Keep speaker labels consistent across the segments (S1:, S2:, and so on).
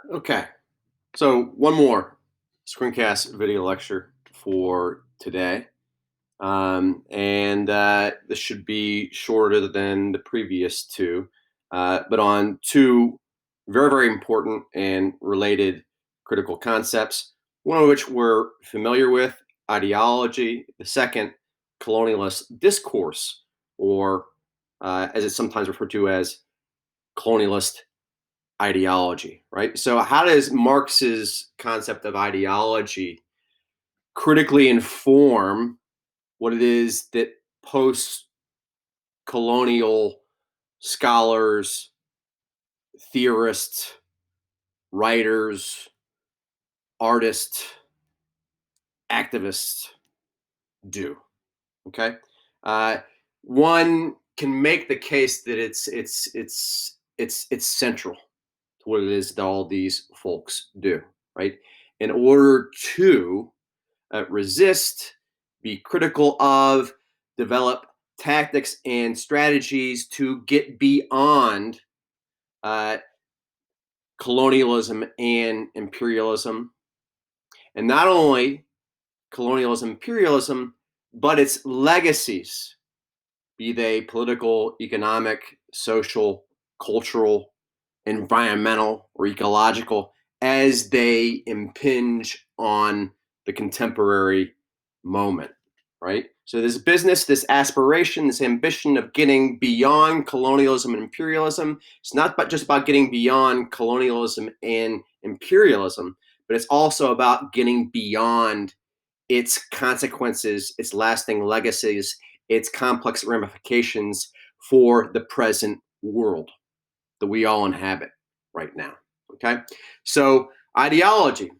S1: Okay, so one more screencast video lecture for today. And this should be shorter than the previous two, but on two very, very important and related critical concepts, one of which we're familiar with, ideology, the second, colonialist discourse, or as it's sometimes referred to as colonialist ideology, right? So, how does Marx's concept of ideology critically inform what it is that post colonial scholars, theorists, writers, artists, activists do? Okay. Uh, One can make the case that it's central to what it is that all these folks do, right? In order to resist, be critical of, develop tactics and strategies to get beyond uh, colonialism and imperialism. And not only colonialism, imperialism, but its legacies, be they political, economic, social, cultural, environmental, or ecological, as they impinge on the contemporary moment, right? So this business, this aspiration, this ambition of getting beyond colonialism and imperialism, it's not just about getting beyond colonialism and imperialism, but it's also about getting beyond its consequences, its lasting legacies, its complex ramifications for the present world that we all inhabit right now. Okay. So, ideology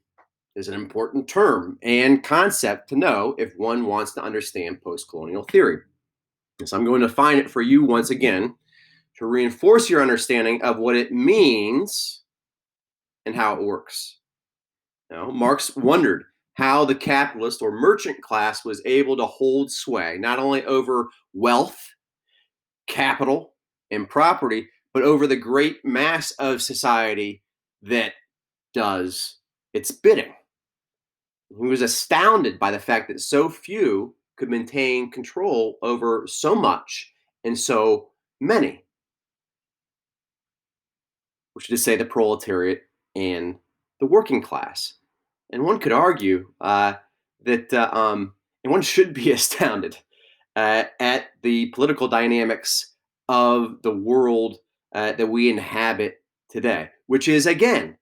S1: is an important term and concept to know if one wants to understand post colonial theory. So, I'm going to define it for you once again to reinforce your understanding of what it means and how it works. Now, Marx wondered how the capitalist or merchant class was able to hold sway not only over wealth, capital, and property, but over the great mass of society that does its bidding. He was astounded by the fact that so few could maintain control over so much and so many, which is to say the proletariat and the working class. And one could argue and one should be astounded at the political dynamics of the world that we inhabit today, which is, again,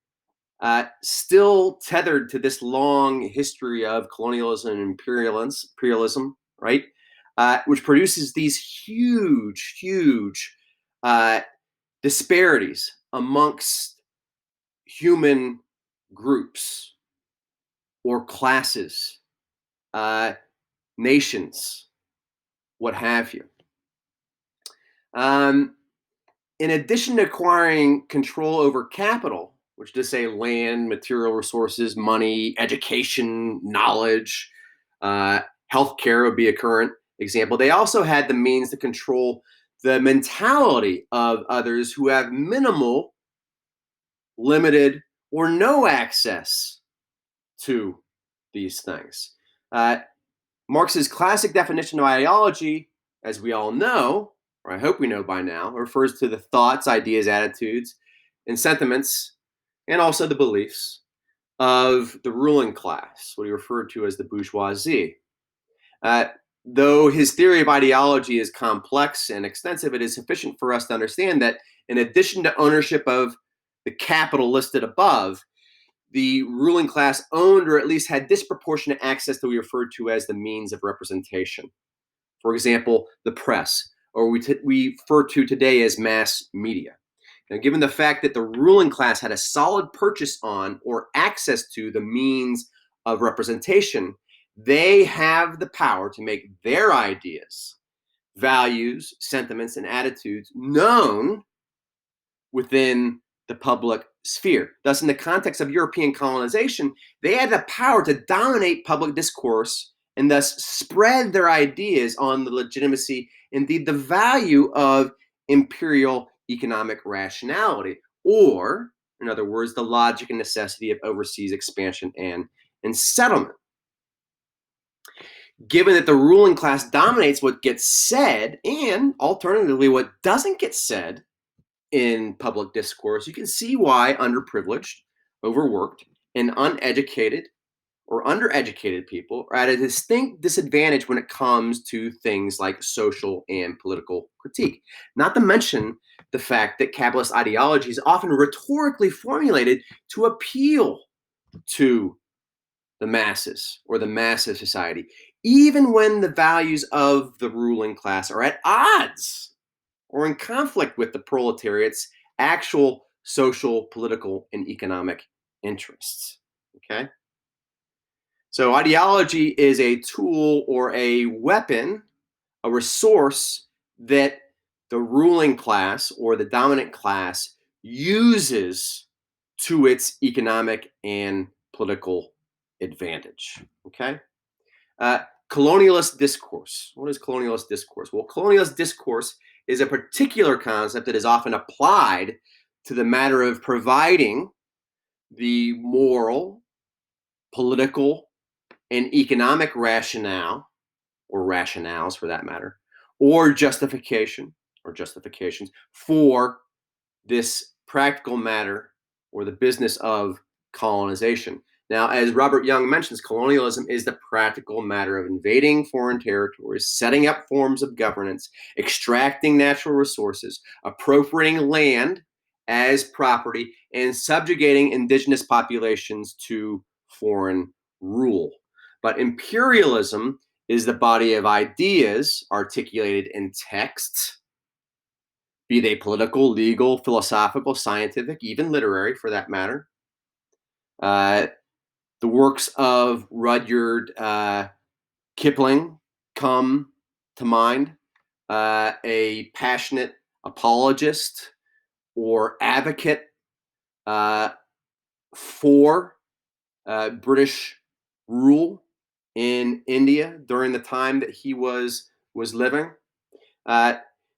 S1: still tethered to this long history of colonialism and imperialism, right? Which produces these huge, huge uh, disparities amongst human groups or classes, uh, nations, what have you. Um, in addition to acquiring control over capital, which is to say land, material resources, money, education, knowledge, healthcare would be a current example, they also had the means to control the mentality of others who have minimal, limited, or no access to these things. Uh, Marx's classic definition of ideology, as we all know, or I hope we know by now, refers to the thoughts, ideas, attitudes, and sentiments, and also the beliefs of the ruling class, what he referred to as the bourgeoisie. Uh, though his theory of ideology is complex and extensive, it is sufficient for us to understand that in addition to ownership of the capital listed above, the ruling class owned or at least had disproportionate access to what we refer to as the means of representation. For example, the press, or we refer to today as mass media. Now, given the fact that the ruling class had a solid purchase on or access to the means of representation, they have the power to make their ideas, values, sentiments, and attitudes known within the public sphere. Thus, in the context of European colonization, they had the power to dominate public discourse and thus spread their ideas on the legitimacy, indeed, the value of imperial economic rationality, or In other words, the logic and necessity of overseas expansion and settlement. Given that the ruling class dominates what gets said and alternatively what doesn't get said in public discourse, you can see why underprivileged, overworked, and uneducated or undereducated people are at a distinct disadvantage when it comes to things like social and political critique. Not to mention the fact that capitalist ideology is often rhetorically formulated to appeal to the masses or the massive society, even when the values of the ruling class are at odds or in conflict with the proletariat's actual social, political, and economic interests. Okay? So, ideology is a tool or a weapon, a resource that the ruling class or the dominant class uses to its economic and political advantage. Okay? Uh, Colonialist discourse. What is colonialist discourse? Well, colonialist discourse is a particular concept that is often applied to the matter of providing the moral, political, and economic rationale, or rationales for that matter, or justification or justifications for this practical matter or the business of colonization. Now, as Robert Young mentions, colonialism is the practical matter of invading foreign territories, setting up forms of governance, extracting natural resources, appropriating land as property, and subjugating indigenous populations to foreign rule. But imperialism is the body of ideas articulated in texts, be they political, legal, philosophical, scientific, even literary for that matter. Uh, the works of Rudyard Kipling come to mind. A passionate apologist or advocate uh, for British rule in India during the time that he was living. Uh,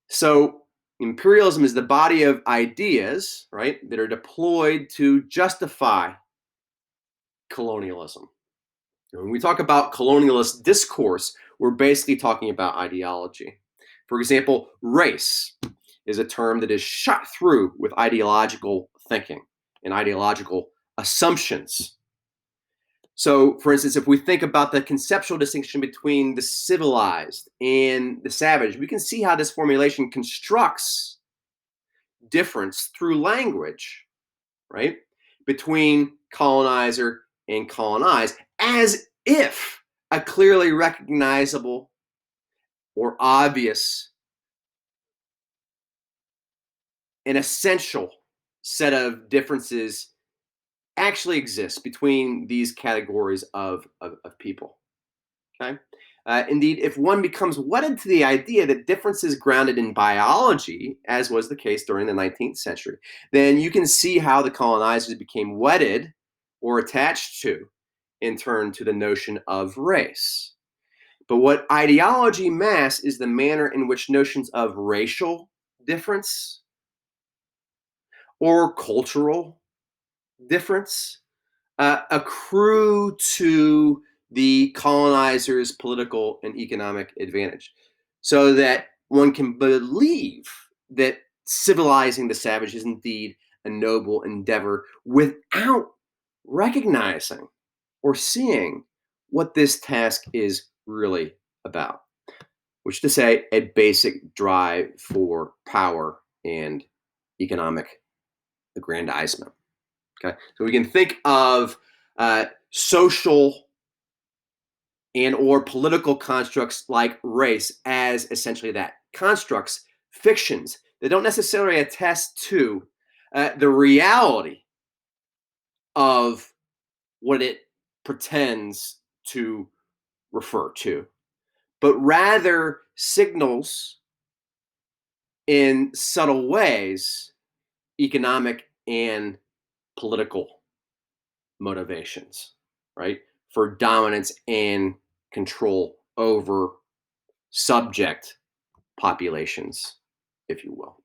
S1: so imperialism is the body of ideas, right, that are deployed to justify colonialism. When we talk about colonialist discourse, we're basically talking about ideology. For example, race is a term that is shot through with ideological thinking and ideological assumptions. So, for instance, if we think about the conceptual distinction between the civilized and the savage, we can see how this formulation constructs difference through language, right? Between colonizer and colonized, as if a clearly recognizable or obvious and essential set of differences actually exists between these categories of people. Okay. Indeed, if one becomes wedded to the idea that differences grounded in biology, as was the case during the 19th century, then you can see how the colonizers became wedded or attached to, in turn, to the notion of race. But what ideology masks is the manner in which notions of racial difference or cultural difference accrue to the colonizer's political and economic advantage, so that one can believe that civilizing the savage is indeed a noble endeavor without recognizing or seeing what this task is really about, which is to say, a basic drive for power and economic aggrandizement. Okay, so we can think of social and or political constructs like race as essentially that, constructs, fictions that don't necessarily attest to the reality of what it pretends to refer to, but rather signals in subtle ways economic and political motivations, right? For dominance and control over subject populations, if you will.